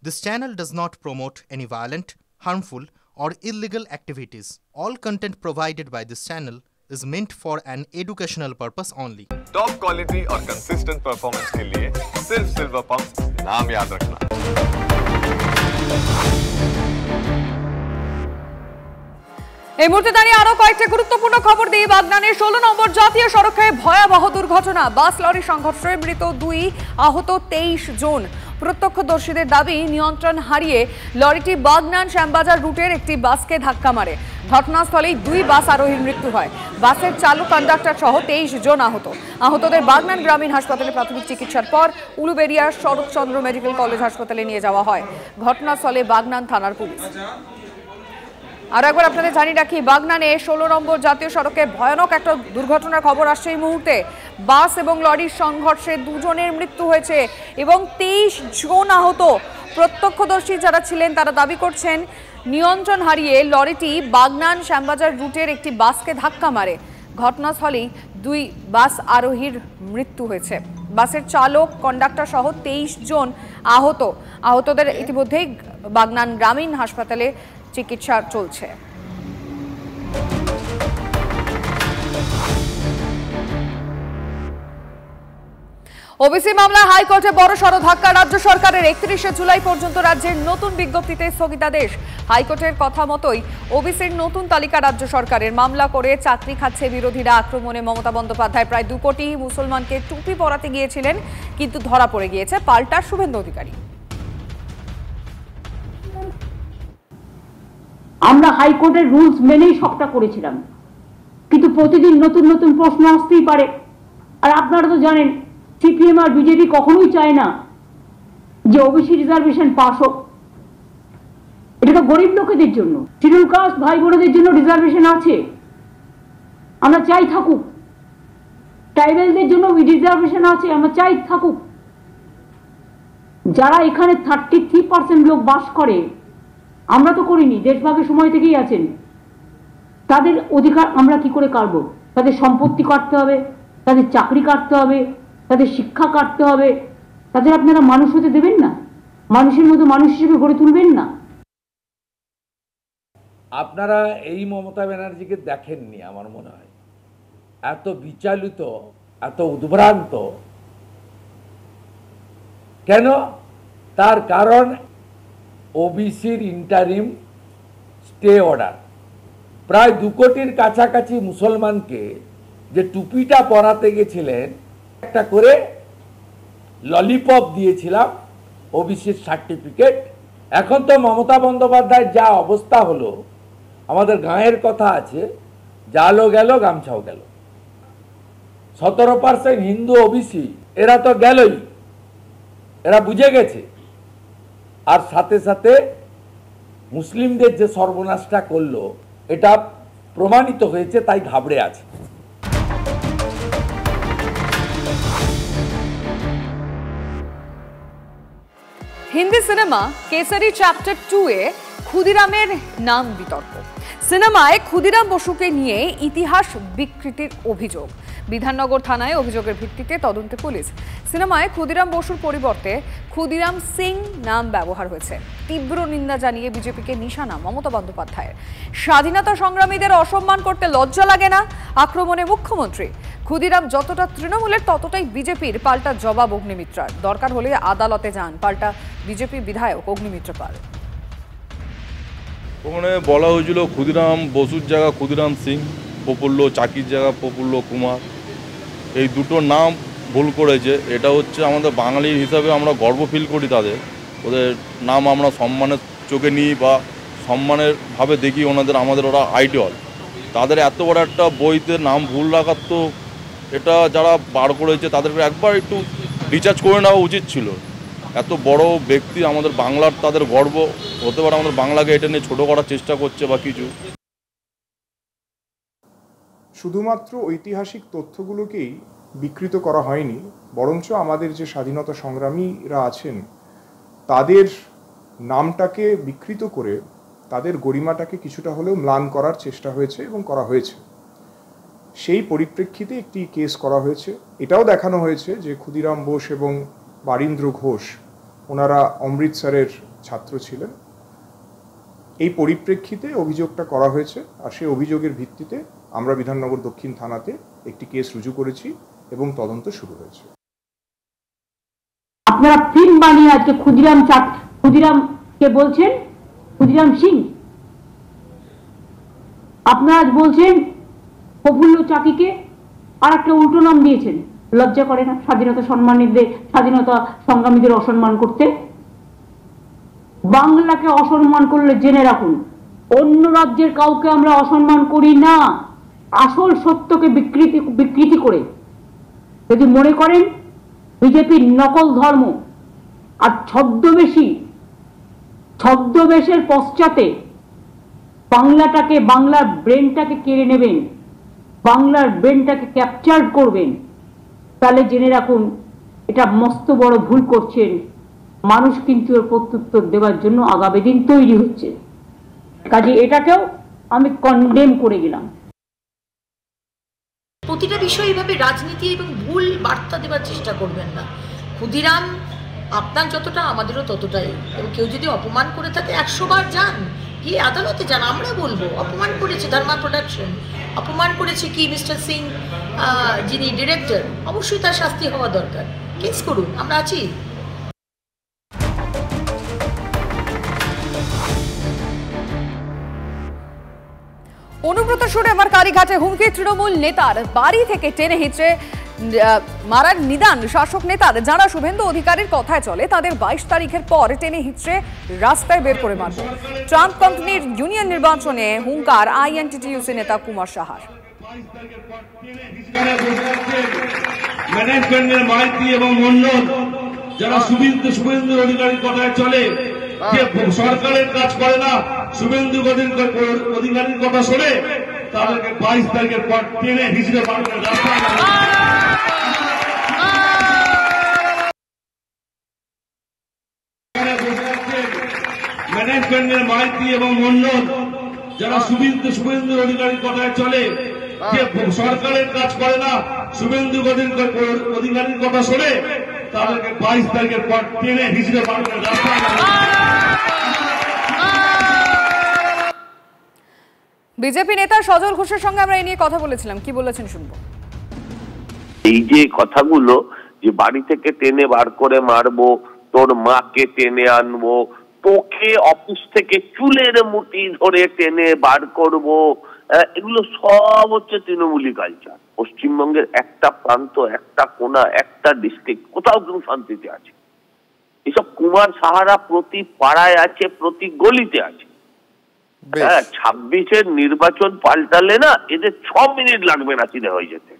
This channel does not promote any violent, harmful, or illegal activities. All content provided by this channel is meant for an educational purpose only. Top quality और consistent performance के लिए सिर्फ silver pump नाम याद रखना। এই মুহূর্তে দাঁড়িয়ে আরো কয়েকটি গুরুত্বপূর্ণ খবর দিই। বাগনানের 16 নম্বর জাতীয় সড়কে ভয়াবহ দুর্ঘটনা, বাস লরি সংঘর্ষে মৃত 2, আহত 23 জন। প্রত্যক্ষদর্শীদের দাবি, নিয়ন্ত্রণ হারিয়ে লরিটি বাগনান শ্যামবাজার রুটের একটি বাসকে ধাক্কা মারে। ঘটনাস্থলেই 2 বাস আরোহীর মৃত্যু হয়। বাসের চালক, কন্ডাক্টর সহ 23 জন আহত। আহতদের বাগনান গ্রামীণ হাসপাতালে প্রাথমিক চিকিৎসার পর উলুবেড়িয়ার শরৎচন্দ্র মেডিকেল কলেজ হাসপাতালে নিয়ে যাওয়া হয়। ঘটনাস্থলে বাগনান থানার পুলিশ। আর একবার আপনাদের জানিয়ে রাখি, বাগনানে 16 নম্বর জাতীয় সড়কে ভয়ানক একটা দুর্ঘটনার খবর আসছে এই মুহূর্তে। বাস এবং লরির সংঘর্ষে 2 জনের মৃত্যু হয়েছে এবং 23 জন আহত। প্রত্যক্ষদর্শী যারা ছিলেন তারা দাবি করছেন, নিয়ন্ত্রণ হারিয়ে লরিটি বাগনান শ্যামবাজার রুটের একটি বাসকে ধাক্কা মারে। ঘটনাস্থলেই 2 বাস আরোহীর মৃত্যু হয়েছে। বাসের চালক, কন্ডাক্টর সহ 23 জন আহত। আহতদের ইতিমধ্যেই বাগনান গ্রামীণ হাসপাতালে চিকিৎসা চলছে। ওবিসি মামলায় হাইকোর্টে বড়সড় ধাক্কা। রাজ্য সরকারের 31শে জুলাই পর্যন্ত রাজ্যের নতুন বিজ্ঞপ্তিতে স্থগিতাদেশ। হাইকোর্টের কথা মতোই ওবিসির নতুন তালিকা রাজ্য সরকারের। মামলা করে চাকরি খাচ্ছে বিরোধীরা। আক্রমণে মমতা বন্দ্যোপাধ্যায় প্রায় 2 কোটি মুসলমানকে টুপি পরাতে গিয়েছিলেন, কিন্তু ধরা পড়ে গিয়েছে পাল্টা শুভেন্দু অধিকারী। আমরা হাইকোর্টের রুলস মেনেই সবটা করেছিলাম, কিন্তু প্রতিদিন নতুন নতুন প্রশ্ন আসতেই পারে। আর আপনারা তো জানেন, সিপিএম আর বিজেপি কখনোই চায় না যে ওবিসি রিজার্ভেশন পাস হোক। এটা তো গরিব লোকেদের জন্য, শিডিউল কাস্ট ভাই বোনদের জন্য রিজার্ভেশন আছে, আমরা চাই থাকুক। ট্রাইবেলদের জন্য রিজার্ভেশন আছে, আমরা চাই থাকুক। যারা এখানে 33% লোক বাস করে, আমরা তো করিনি, দেশভাগের সময় থেকেই আছেন, তাদের অধিকার আমরা কি করে কাটব? তাদের সম্পত্তি কাটতে হবে, তাদের চাকরি কাটতে হবে, তাদের শিক্ষা কাটতে হবে। তাদের আপনারা মানুষ হতে দেবেন না? মানুষের মতো মানুষ হিসেবে গড়ে তুলবেন না? আপনারা এই মমতা ব্যানার্জিকে দেখেননি আমার মনে হয়। এত বিচলিত, এত উদ্ভ্রান্ত কেন? তার কারণ ওবিসির ইন্টারিম স্টে অর্ডার। প্রায় 2 কোটির কাছাকাছি মুসলমানকে যে টুপিটা পরাতে গেছিলেন, একটা করে ললিপপ দিয়েছিলাম ওবিসির সার্টিফিকেট। এখন তো মমতা বন্দ্যোপাধ্যায়ের যা অবস্থা হলো, আমাদের গাঁয়ের কথা আছে, জালও গেল গামছাও গেল। 17% হিন্দু ওবিসি, এরা তো গেলই, এরা বুঝে গেছে। আর সাথে সাথে মুসলিমদের যে সর্বনাশটা করলো, এটা প্রমাণিত হয়েছে, তাই ঘাবড়ে আছে। হিন্দি সিনেমা কেসারি চ্যাপ্টার 2 এ ক্ষুদিরামের নাম বিতর্ক। সিনেমায় ক্ষুদিরাম বসুকে নিয়ে ইতিহাস বিকৃতির অভিযোগ। বিধাননগর থানায় অভিযোগের ভিত্তিতে তদন্তে পুলিশ। সিনেমায় ক্ষুদিরাম বসুর পরিবর্তে ক্ষুদিরাম সিং নাম ব্যবহার হয়েছে। তীব্র নিন্দা জানিয়ে বিজেপিকে নিশানা মমতা বন্দ্যোপাধ্যায়ের। স্বাধীনতা সংগ্রামীদের অসম্মান করতে লজ্জা লাগে না? আক্রমণে মুখ্যমন্ত্রী। ক্ষুদিরাম যতটা তৃণমূলের, ততটাই বিজেপির, পাল্টা জবাব অগ্নিমিত্রার। দরকার হলে আদালতে যান, পাল্টা বিজেপি বিধায়ক অগ্নিমিত্র পাল। ওখানে বলা হয়েছিল ক্ষুদিরাম বসুর জায়গা ক্ষুদিরাম সিং, প্রফুল্ল চাকির জায়গা প্রফুল্ল কুমার। এই দুটো নাম ভুল করেছে। এটা হচ্ছে আমাদের বাঙালির হিসাবে আমরা গর্ব ফিল করি তাদের। ওদের নাম আমরা সম্মানের চোখে নিই বা সম্মানের ভাবে দেখি ওনাদের, আমাদের ওরা আইডল। তাদের এত বড় একটা বইতে নাম ভুল রাখার, তো এটা যারা বার করেছে তাদেরকে একবার একটু রিচার্জ করে নেওয়া উচিত ছিল। এত বড় ব্যক্তি, আমাদের বাংলার তাদের গর্ব হতে পারে, আমাদের বাংলাকে এটা নিয়ে ছোটো করার চেষ্টা করছে বা কিছু। শুধুমাত্র ঐতিহাসিক তথ্যগুলোকেই বিকৃত করা হয়নি, বরঞ্চ আমাদের যে স্বাধীনতা সংগ্রামীরা আছেন তাদের নামটাকে বিকৃত করে তাদের গরিমাটাকে কিছুটা হলেও ম্লান করার চেষ্টা হয়েছে এবং করা হয়েছে। সেই পরিপ্রেক্ষিতে একটি কেস করা হয়েছে। এটাও দেখানো হয়েছে যে ক্ষুদিরাম বোস এবং বারীন্দ্র ঘোষ ওনারা অমৃতসরের ছাত্র ছিলেন। এই পরিপ্রেক্ষিতে অভিযোগটা করা হয়েছে, আর সেই অভিযোগের ভিত্তিতে আমরা বিধাননগর দক্ষিণ থানাতে একটি কেস রুজু করেছি এবং তদন্ত শুরু হয়েছে। আপনারা ফিল্ম বানিয়ে আজকে ক্ষুদিরামকে বলছেন ক্ষুদিরাম সিং, আপনারা আজ বলছেন প্রফুল্ল চাকিকে আর একটা উল্টো নাম দিয়েছেন। লজ্জা করে না স্বাধীনতা স্বাধীনতা সংগ্রামীদের অসম্মান করতে? বাংলাকে অসম্মান করলে জেনে রাখুন, অন্য রাজ্যের কাউকে আমরা অসম্মান করি না। আসল সত্যকে বিকৃতি করে যদি মনে করেন বিজেপির নকল ধর্ম আর ছদ্মবেশের পশ্চাতে বাংলার ব্রেনটাকে কেড়ে নেবেন, বাংলার ব্রেনটাকে ক্যাপচার করবেন, তাহলে জেনে রাখুন এটা মস্ত বড় ভুল করছেন। মানুষ কিন্তু এর প্রত্যুত্তর দেওয়ার জন্য আগামী দিন তৈরি হচ্ছে। কাজে এটাকেও আমি কন্ডেম করে গেলাম। প্রতিটা বিষয় এইভাবে রাজনীতি এবং ভুল বার্তা দেওয়ার চেষ্টা করবেন না। ক্ষুদিরাম আপনার যতটা আমাদেরও ততটাই, এবং কেউ যদি অপমান করে থাকে 100 বার যান, গিয়ে আদালতে যান। আমরা বলবো অপমান করেছে ধর্মা প্রোডাকশন, অপমান করেছে কি মিস্টার সিং যিনি ডিরেক্টর, অবশ্যই তার শাস্তি হওয়া দরকার। কেস করুন, আমরা আছি। অনুব্রত সুরে আমার কালীঘাটে হুমকি, তৃণমূল নেতার বাড়ি থেকে টেনে হিচড়ে মারার নিদান শাসক নেতার। যারা শুভেন্দু অধিকারীর কথায় চলে তাদের 22 তারিখের পর টেনে হিচড়ে রাস্তায় বের করে মারব। ট্রাম্প কোম্পানির ইউনিয়ন নির্বাচনে হুঙ্কার আইএনটিটিইউসি নেতা কুমার সাহার। ম্যানেজমেন্টের মাইতি এবং মন্ডল যারা শুভেন্দু অধিকারীর কথায় চলে, যে সরকারের কাজ করে না, শুভেন্দু অধিকারীর কথা শোনে, তাদেরকে 22 তারিখের পর টেনে হিচড়ে মারবে রাস্তায়। ম্যানেজমেন্টের মাইতি এবং মন্ডল যারা শুভেন্দু অধিকারীর কথায় চলে, যে সরকারের কাজ করে না, শুভেন্দু অধিকারীর কথা শোনে, তাদেরকে 22 তারিখের পর টেনে হিচড়ে মারবে রাস্তায়। বিজেপি নেতা সজল ঘোষের সঙ্গে আমরা এই নিয়ে কথা বলেছিলাম, কি বলেছেন শুনবো। এই যে কথাগুলো, যে বাড়ি থেকে টেনে বার করে মারবো, তোর মাকে টেনে আনবো, তোকে অফিস থেকে চুলের মুঠি ধরে টেনে বার করব, এগুলো সব হচ্ছে তৃণমূলী কালচার। পশ্চিমবঙ্গের একটা প্রান্ত, একটা কোনা, একটা ডিস্ট্রিক্ট কোথাও কিন্তু শান্তিতে আছে। এসব কুমার সাহারা প্রতি পাড়ায় আছে, প্রতি গলিতে আছে। 26-এর নির্বাচন পাল্টালে না এদের 6 মিনিট লাগবে না চিনে হয়ে যেতে।